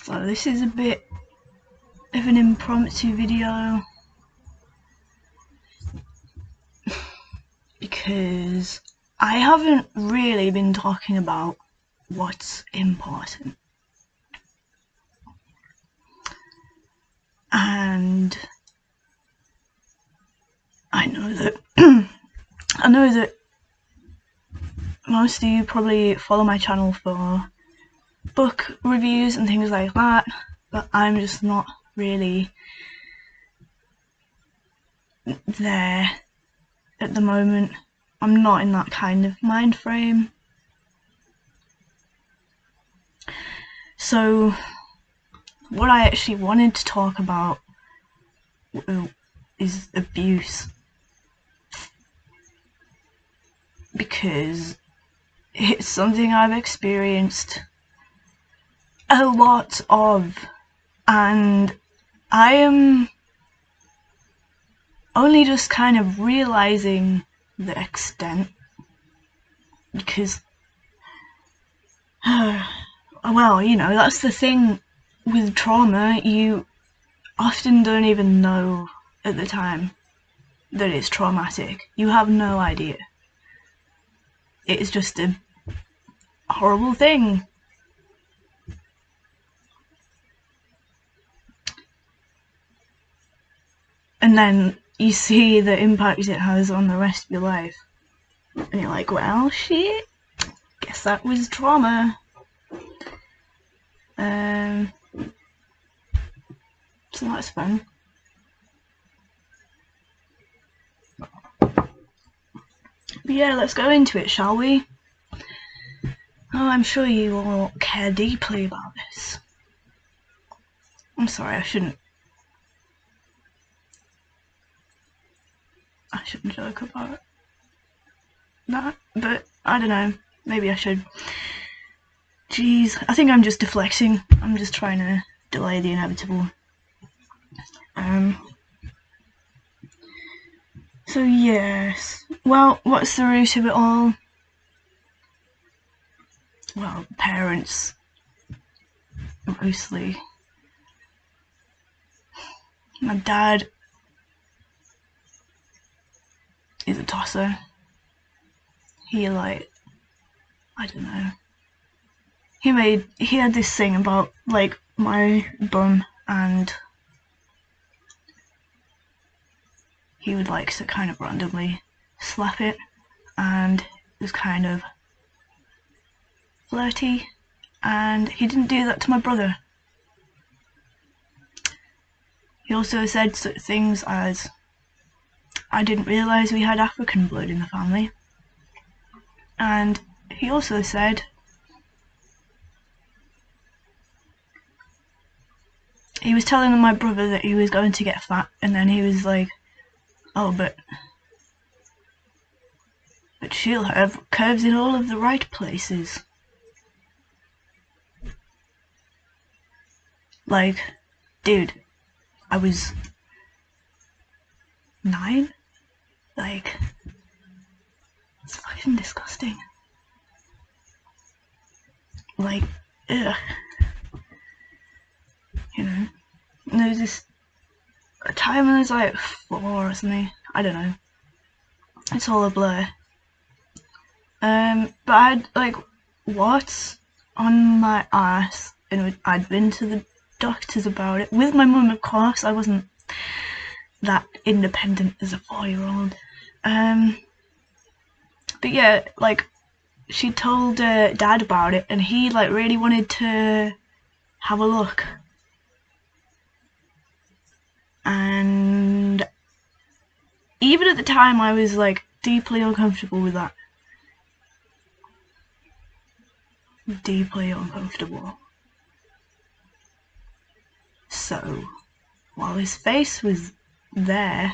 So this is a bit of an impromptu video because I haven't really been talking about what's important, and I know that most of you probably follow my channel for book reviews and things like that, but I'm just not really there at the moment. I'm not in that kind of mind frame. So what I actually wanted to talk about is abuse, because it's something I've experienced a lot of, and I am only just kind of realizing the extent, because well, you know, that's the thing with trauma. You often don't even know at the time that it's traumatic. You have no idea. It's just a horrible thing. And then you see the impact it has on the rest of your life, and you're like, well, shit, guess that was trauma. So that's fun. But yeah, let's go into it, shall we? Oh, I'm sure you all care deeply about this. I'm sorry, I shouldn't joke about that, but I don't know, maybe I should. Jeez, I think I'm just deflecting. I'm just trying to delay the inevitable. So yes, well, what's the root of it all? Well, parents, mostly. My dad is a tosser. He, like, I don't know. He had this thing about, like, my bum, and he would like to kind of randomly slap it, and it was kind of flirty, and he didn't do that to my brother. He also said such things as, I didn't realise we had African blood in the family, and he also said he was telling my brother that he was going to get fat, and then he was like, oh, but she'll have curves in all of the right places. Like, dude, I was 9? Like, it's fucking disgusting. Like, ugh. You know, and there was this time when I was like 4 or something. I don't know. It's all a blur. But I'd like warts on my ass, and I'd been to the doctors about it with my mum, of course. I wasn't that independent as a 4-year-old. But yeah, like, she told Dad about it, and he like really wanted to have a look. And even at the time, I was like deeply uncomfortable with that. Deeply uncomfortable. So, while his face was there,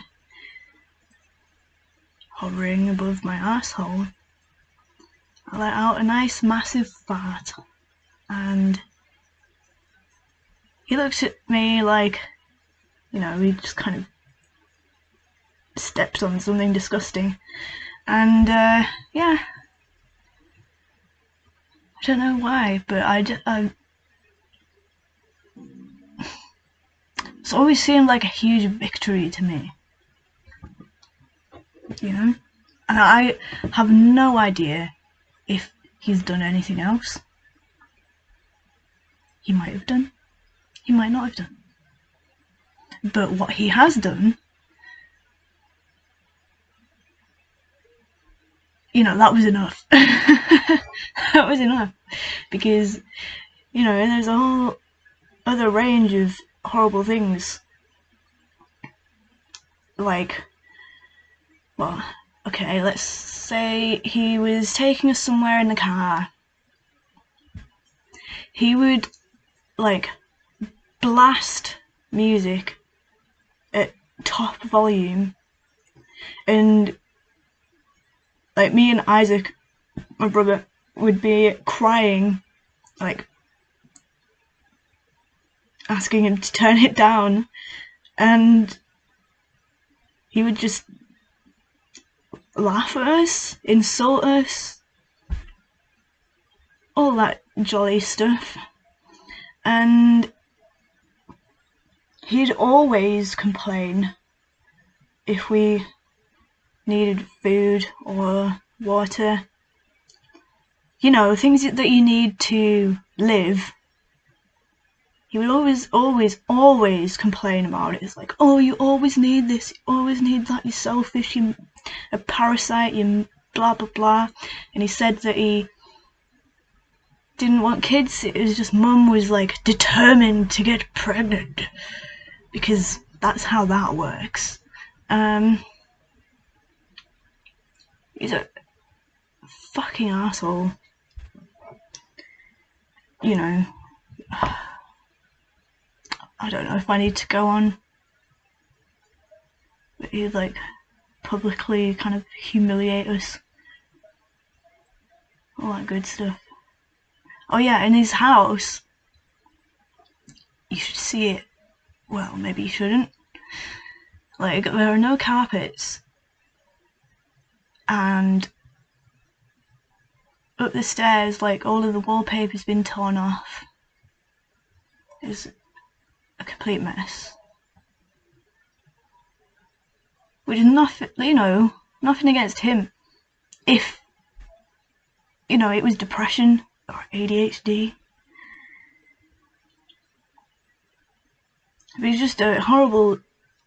hovering above my arsehole, I let out a nice massive fart, and he looked at me like, you know, he just kind of stepped on something disgusting. And yeah, I don't know why, but I It's always seemed like a huge victory to me, you know? And I have no idea if he's done anything else. He might have done. He might not have done. But what he has done, you know, that was enough. That was enough. Because, you know, there's a whole other range of horrible things. Like, well, okay, let's say he was taking us somewhere in the car. He would, like, blast music at top volume, and like me and Isaac, my brother, would be crying, like asking him to turn it down, and he would just laugh at us, insult us, all that jolly stuff. And he'd always complain if we needed food or water. You know, things that you need to live. He would always complain about it. It's like, oh, you always need this, you always need that, you're selfish, you're a parasite, you blah blah blah. And he said that he didn't want kids, it was just mum was like determined to get pregnant. Because that's how that works. He's a fucking asshole. You know, I don't know if I need to go on. But he'd like publicly kind of humiliate us. All that good stuff. Oh yeah, in his house, you should see it. Well, maybe you shouldn't. Like, there are no carpets. And up the stairs, like, all of the wallpaper's been torn off. It's a complete mess. Which is nothing, you know, nothing against him. If, you know, it was depression or ADHD. It was just a horrible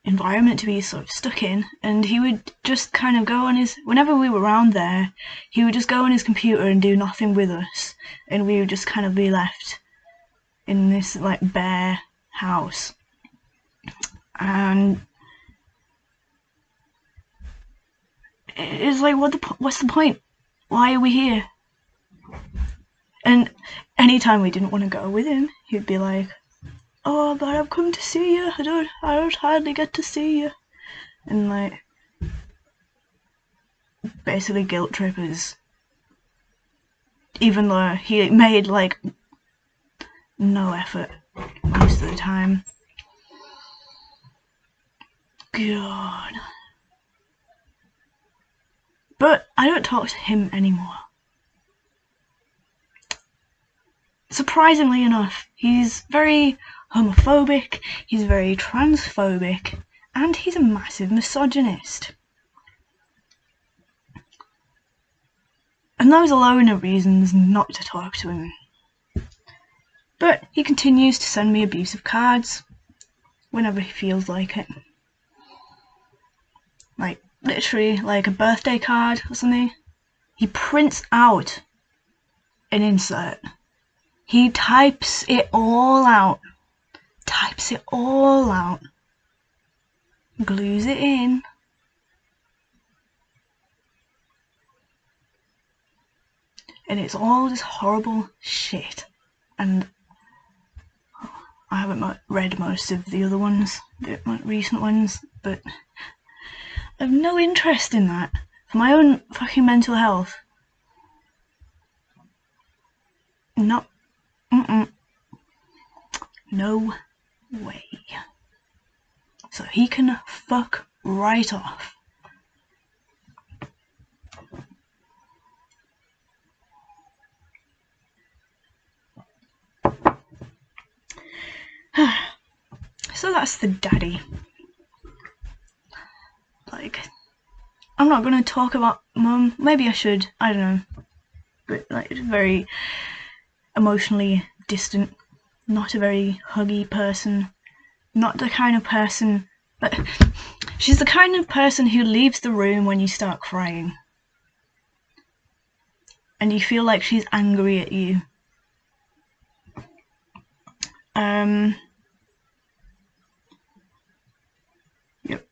environment to be sort of stuck in, and he would just kind of go on his, whenever we were around there, he would just go on his computer and do nothing with us, and we would just kind of be left in this like bare house. And it's like, what's the point? Why are we here? And anytime we didn't want to go with him, he'd be like, oh, but I've come to see you, I don't hardly get to see you. And like, basically guilt trip us. Even though he made like no effort most of the time. God. But I don't talk to him anymore. Surprisingly enough, he's very homophobic, he's very transphobic, and he's a massive misogynist. And those alone are reasons not to talk to him. But he continues to send me abusive cards whenever he feels like it. Like, literally, like a birthday card or something. He prints out an insert. He types it all out. Glues it in. And it's all just horrible shit. And I haven't read most of the other ones, the recent ones, but I have no interest in that. For my own fucking mental health. No. No way. So he can fuck right off. So that's the daddy. Like, I'm not gonna talk about mum. Maybe I should. I don't know. But like, it's very emotionally distant. Not a very huggy person. Not the kind of person. But she's the kind of person who leaves the room when you start crying. And you feel like she's angry at you. Yep.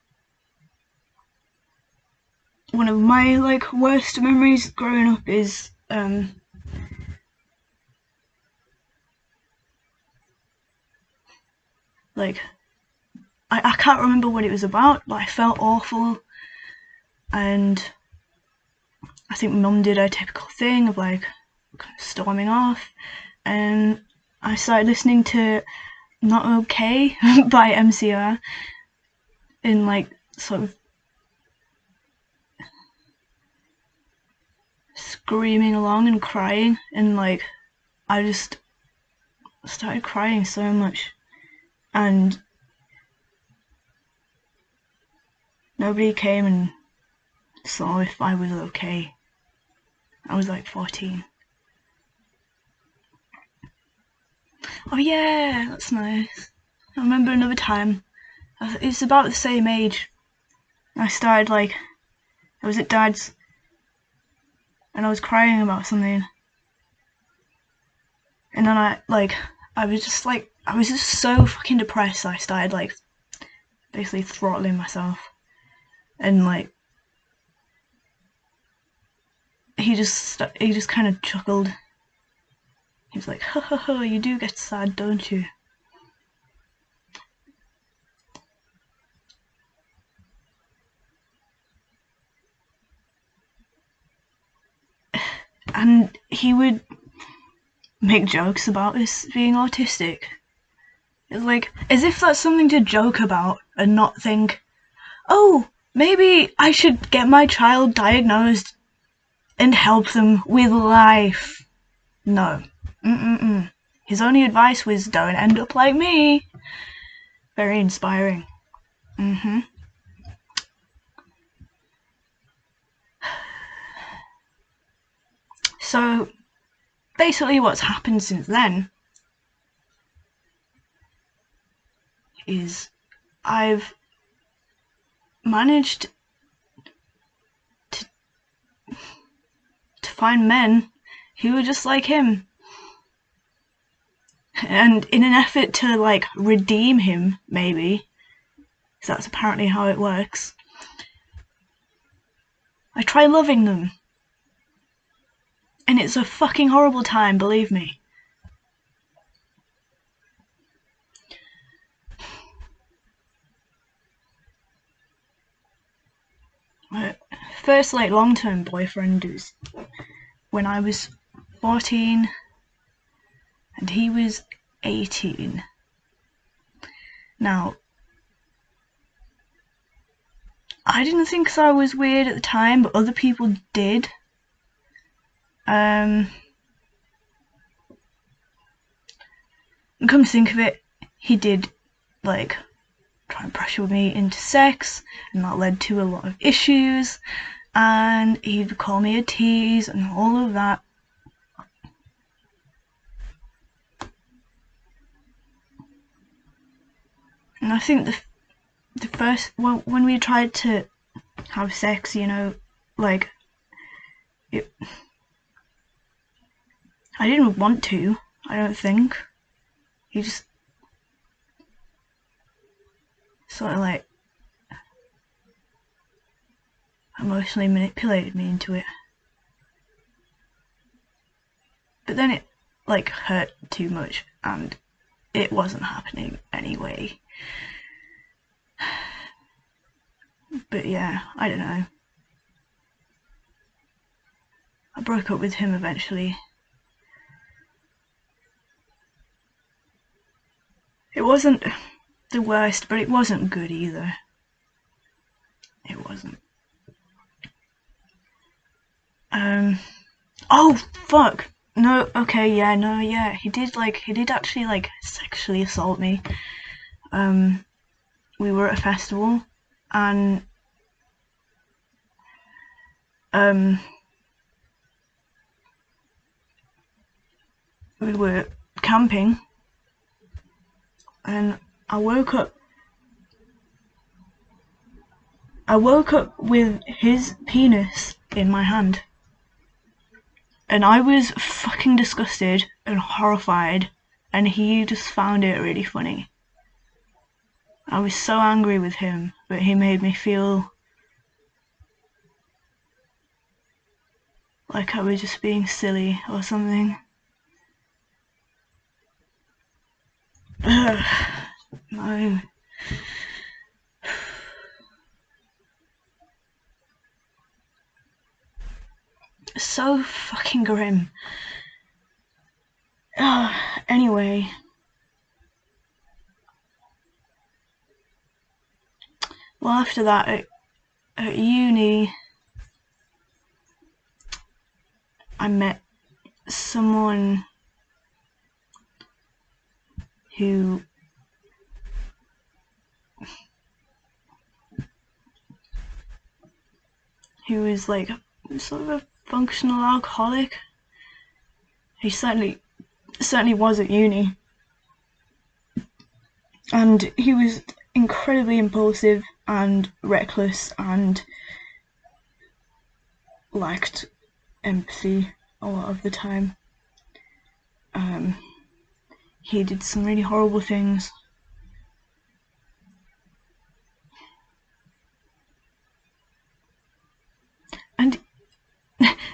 One of my like worst memories growing up is like I can't remember what it was about, but I felt awful, and I think mum did her typical thing of like storming off, and I started listening to Not Okay by MCR in like sort of screaming along and crying, and like I just started crying so much, and nobody came and saw if I was okay. I was like 14. Oh yeah, that's nice. I remember another time, it's about the same age, I started like, I was at Dad's and I was crying about something, and then I was just so fucking depressed, I started like basically throttling myself, and like he just kind of chuckled. He was like, ha ha ha, you do get sad, don't you? And he would make jokes about us being autistic. It's like, as if that's something to joke about and not think, oh, maybe I should get my child diagnosed and help them with life. No. Mm-mm-mm. His only advice was, don't end up like me. Very inspiring. Mm-hmm. So, basically what's happened since then is I've managed to find men who are just like him. And in an effort to like redeem him, maybe, because that's apparently how it works, I try loving them. And it's a fucking horrible time, believe me. My first like long-term boyfriend was when I was 14 and he was 18. Now, I didn't think I was weird at the time, but other people did. And come to think of it, he did like try and pressure me into sex, and that led to a lot of issues, and he'd call me a tease and all of that. And I think the first, when we tried to have sex, you know, like, I didn't want to, I don't think. He just sort of like emotionally manipulated me into it. But then it like hurt too much and it wasn't happening anyway. But yeah, I don't know. I broke up with him eventually. It wasn't the worst, but it wasn't good either. It wasn't. Oh fuck. No, okay, yeah, no, yeah. He did actually like sexually assault me. we were at a festival, and we were camping, and I woke up with his penis in my hand, and I was fucking disgusted and horrified, and he just found it really funny. I was so angry with him, but he made me feel like I was just being silly or something. No. So fucking grim. Anyway. Well, after that, at uni, I met someone who was like sort of a functional alcoholic. He certainly was at uni, and he was incredibly impulsive and reckless and lacked empathy a lot of the time. He did some really horrible things. And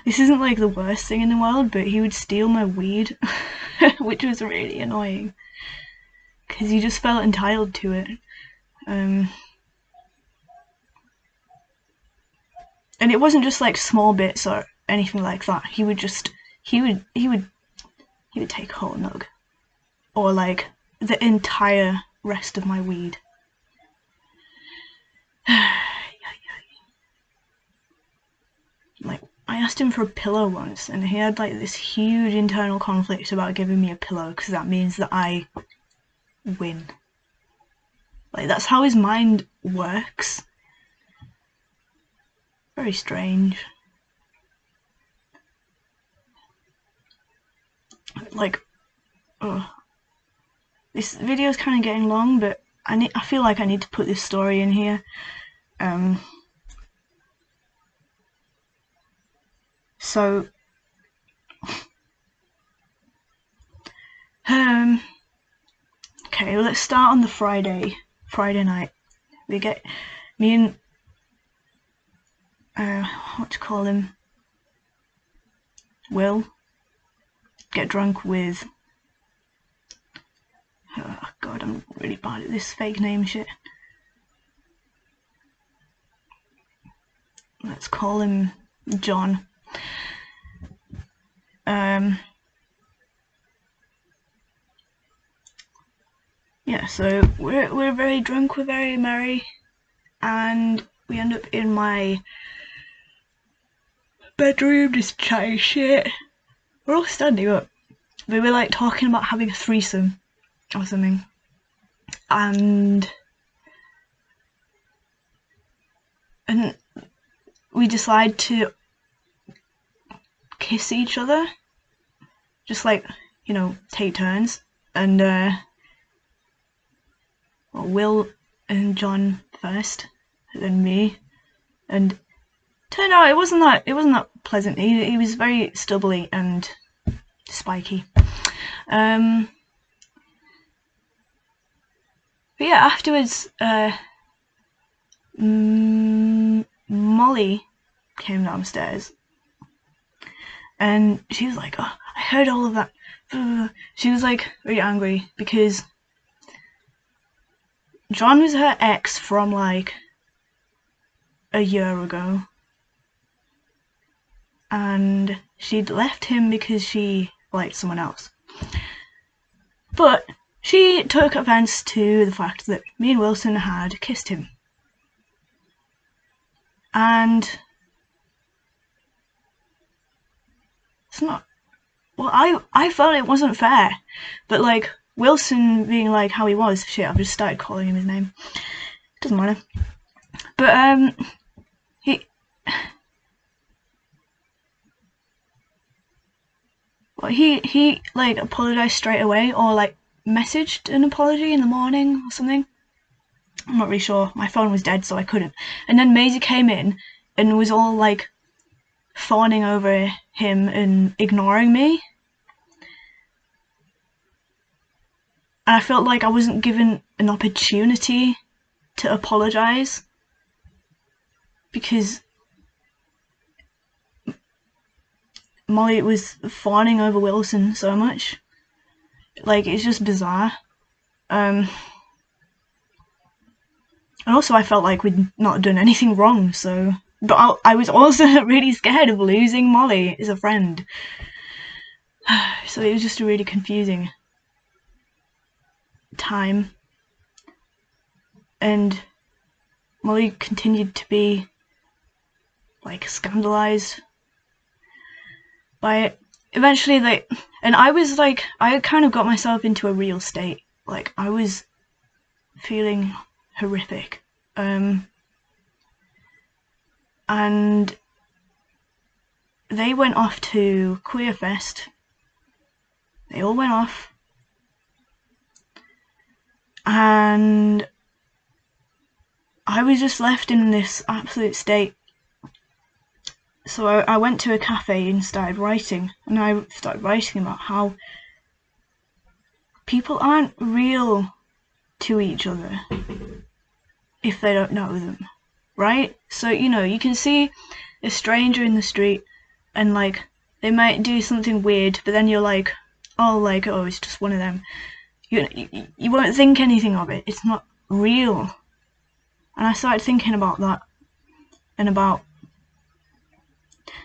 this isn't like the worst thing in the world, but he would steal my weed, which was really annoying, because he just felt entitled to it. And it wasn't just like small bits or anything like that. He would take a whole nug, or like the entire rest of my weed. Like, I asked him for a pillow once, and he had like this huge internal conflict about giving me a pillow, because that means that I win. Like, that's how his mind works. Very strange. Like, this video is kind of getting long, but I feel like I need to put this story in here. So, okay, well, let's start on the Friday night. We get me and what to call him, Will, get drunk with. Oh god, I'm really bad at this fake name shit. Let's call him John. Yeah, so we're very drunk, we're very merry, and we end up in my bedroom just chatting shit. We're all standing up. We were like talking about having a threesome or something, and we decide to kiss each other, just like, you know, take turns, and Will and John first, then me, and turned out it wasn't that pleasant. He was very stubbly and spiky. But yeah, afterwards, Molly came downstairs, and she was like, "Oh, I heard all of that." She was like really angry because John was her ex from like a year ago, and she'd left him because she liked someone else. But she took offence to the fact that me and Wilson had kissed him. And it's not, well, I felt it wasn't fair, but like, Wilson being like how he was. Shit, I've just started calling him his name. Doesn't matter. But he like apologized straight away, or like messaged an apology in the morning or something. I'm not really sure. My phone was dead, so I couldn't. And then Maisie came in and was all like fawning over him and ignoring me. And I felt like I wasn't given an opportunity to apologize because Molly was fawning over Wilson so much. Like, it's just bizarre. And also I felt like we'd not done anything wrong, so... But I was also really scared of losing Molly as a friend. So it was just a really confusing time. And Molly continued to be, like, scandalized by it. Eventually, like... And I was, like... I kind of got myself into a real state. Like, I was feeling horrific. And they went off to Queer Fest. They all went off. And I was just left in this absolute state. So I went to a cafe and started writing. And I started writing about how people aren't real to each other if they don't know them, right? So, you know, you can see a stranger in the street and, like, they might do something weird, but then you're like, oh, it's just one of them. You won't think anything of it. It's not real. And I started thinking about that and about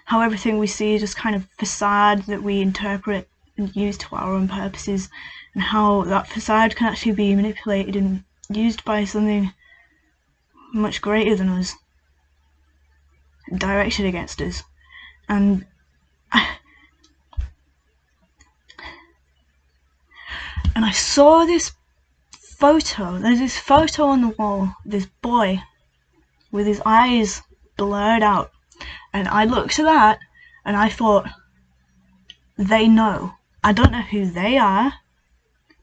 how everything we see is just kind of facade that we interpret and use to our own purposes, and how that facade can actually be manipulated and used by something much greater than us, directed against us. And I saw this photo. There's this photo on the wall, this boy with his eyes blurred out, and I looked at that and I thought, they know. I don't know who they are,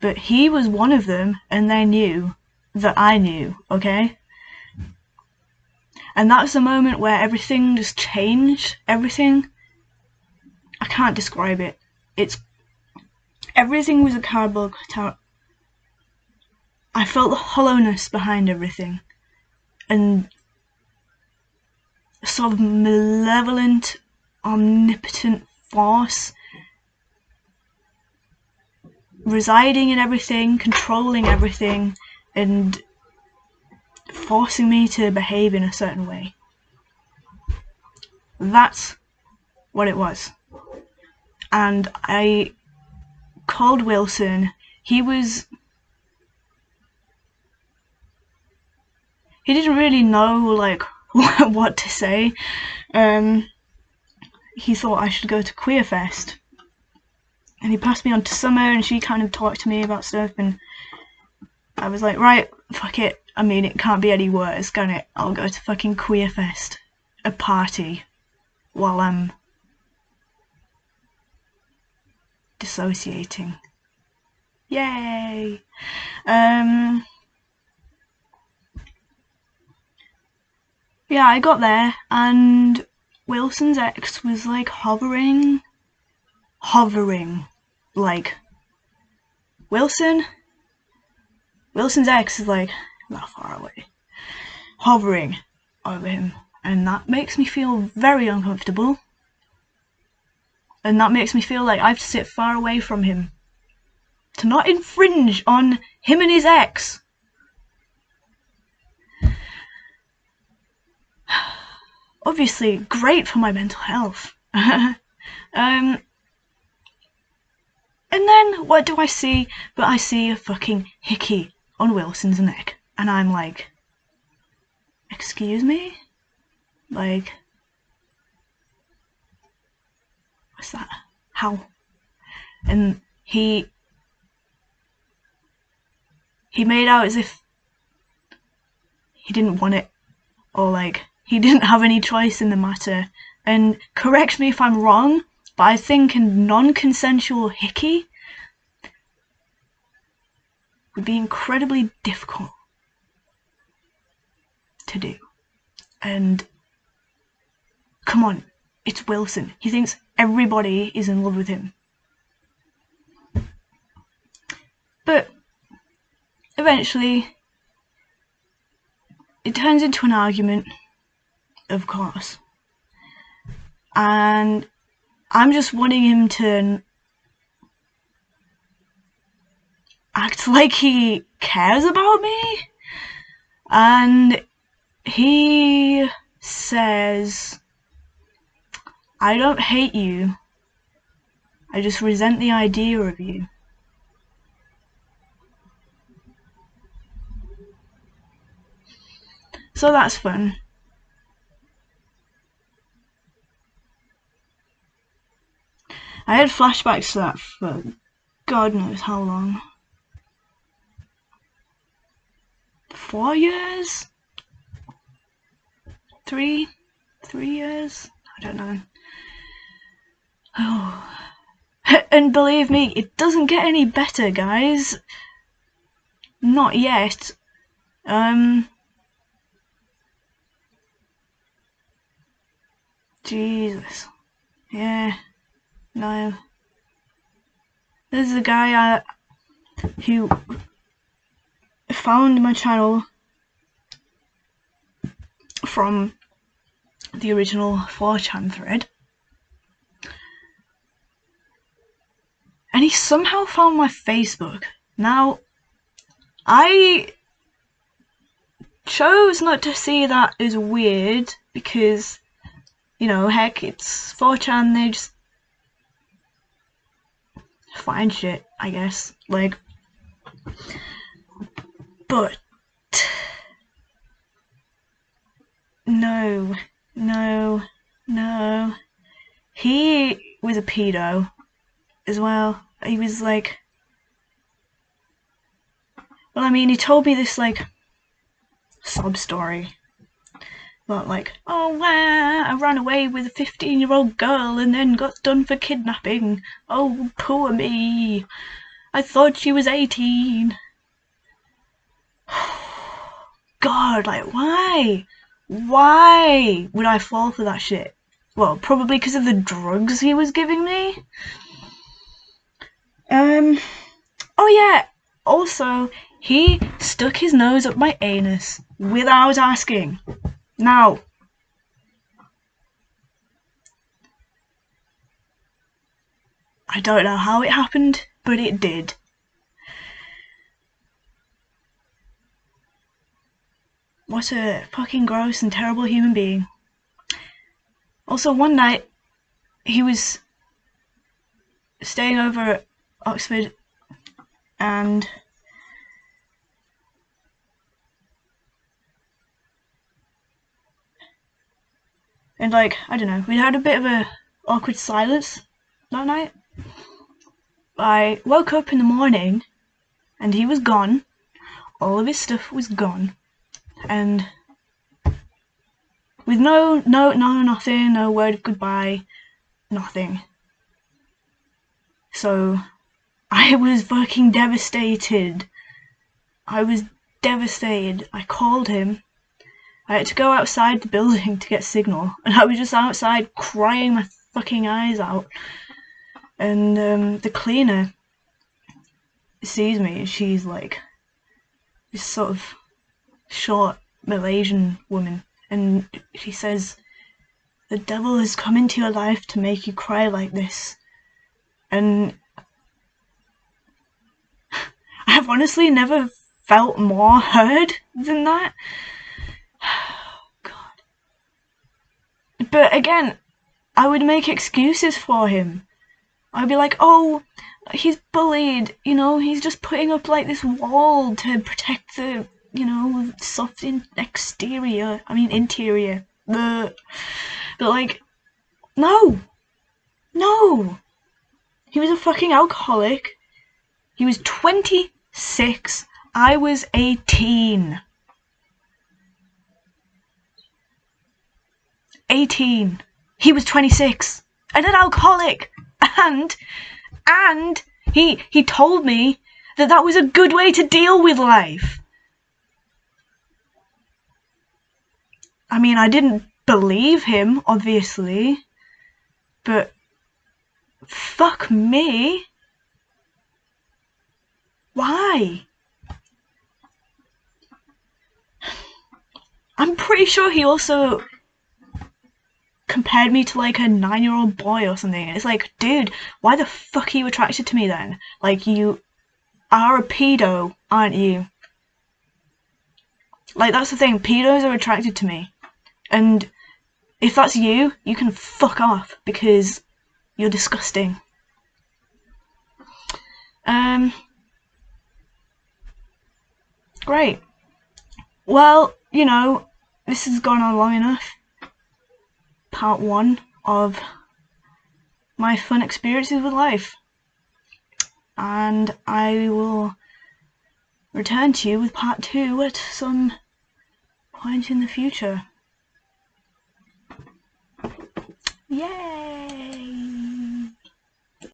but he was one of them, and they knew that I knew, okay? And that's the moment where everything just changed. Everything, I can't describe it. Everything was a cardboard cutout. I felt the hollowness behind everything, and a sort of malevolent, omnipotent force residing in everything, controlling everything, and forcing me to behave in a certain way. That's what it was. And I called Wilson. He didn't really know, like, what to say. He thought I should go to Queer Fest. And he passed me on to Summer, and she kind of talked to me about stuff, and I was like, right, fuck it. I mean, it can't be any worse, can it? I'll go to fucking Queer Fest, a party, while I'm dissociating. Yay! Yeah, I got there, and Wilson's ex was like hovering, like, Wilson's ex is like not far away, hovering over him, and that makes me feel very uncomfortable, and that makes me feel like I have to sit far away from him to not infringe on him and his ex. Obviously great for my mental health. And then what do I see? But I see a fucking hickey on Wilson's neck, and I'm like, excuse me? Like, what's that? How? And he he made out as if he didn't want it, or like he didn't have any choice in the matter. And correct me if I'm wrong, but I think a non-consensual hickey would be incredibly difficult to do. And come on, it's Wilson. He thinks everybody is in love with him. But eventually it turns into an argument, of course. And I'm just wanting him to act like he cares about me. And he says, I don't hate you, I just resent the idea of you. So that's fun. I had flashbacks to that for God knows how long. 4 years? 3 years? I don't know. Oh. And believe me, it doesn't get any better, guys. Not yet. Jesus. Yeah. No. There's a guy who found my channel from the original 4chan thread, and he somehow found my Facebook. Now, I chose not to see that as weird because, you know, heck, it's 4chan, they just find shit, I guess. Like, but no. He was a pedo as well. He was like, well, I mean, he told me this like sob story about like, oh wow, I ran away with a 15-year-old girl and then got done for kidnapping. Oh, poor me. I thought she was 18. God, like, why? Why would I fall for that shit? Well, probably because of the drugs he was giving me. Oh yeah, also, he stuck his nose up my anus without asking. Now, I don't know how it happened, but it did. What a fucking gross and terrible human being. Also, one night, he was staying over at Oxford, and like, I don't know, we had a bit of a awkward silence that night. I woke up in the morning and he was gone. All of his stuff was gone, and with no nothing, no word of goodbye, nothing. So I was fucking devastated. I was devastated. I called him. I had to go outside the building to get signal, and I was just outside crying my fucking eyes out. And the cleaner sees me, and she's like this sort of short Malaysian woman, and she says, the devil has come into your life to make you cry like this. And I've honestly never felt more heard than that. God. But again, I would make excuses for him. I'd be like, oh, he's bullied, you know, he's just putting up like this wall to protect the, you know, soft interior. But like, no. He was a fucking alcoholic. He was 26. I was 18. 18. He was 26. And an alcoholic. And he told me that that was a good way to deal with life. I mean, I didn't believe him, obviously, but fuck me. Why? I'm pretty sure he also compared me to like a 9-year-old boy or something. It's like, dude, why the fuck are you attracted to me then? Like, you are a pedo, aren't you? Like, that's the thing, pedos are attracted to me. And if that's you, you can fuck off because you're disgusting. Great. Well, you know, this has gone on long enough. Part 1 of my fun experiences with life. And I will return to you with part 2 at some point in the future. Yay!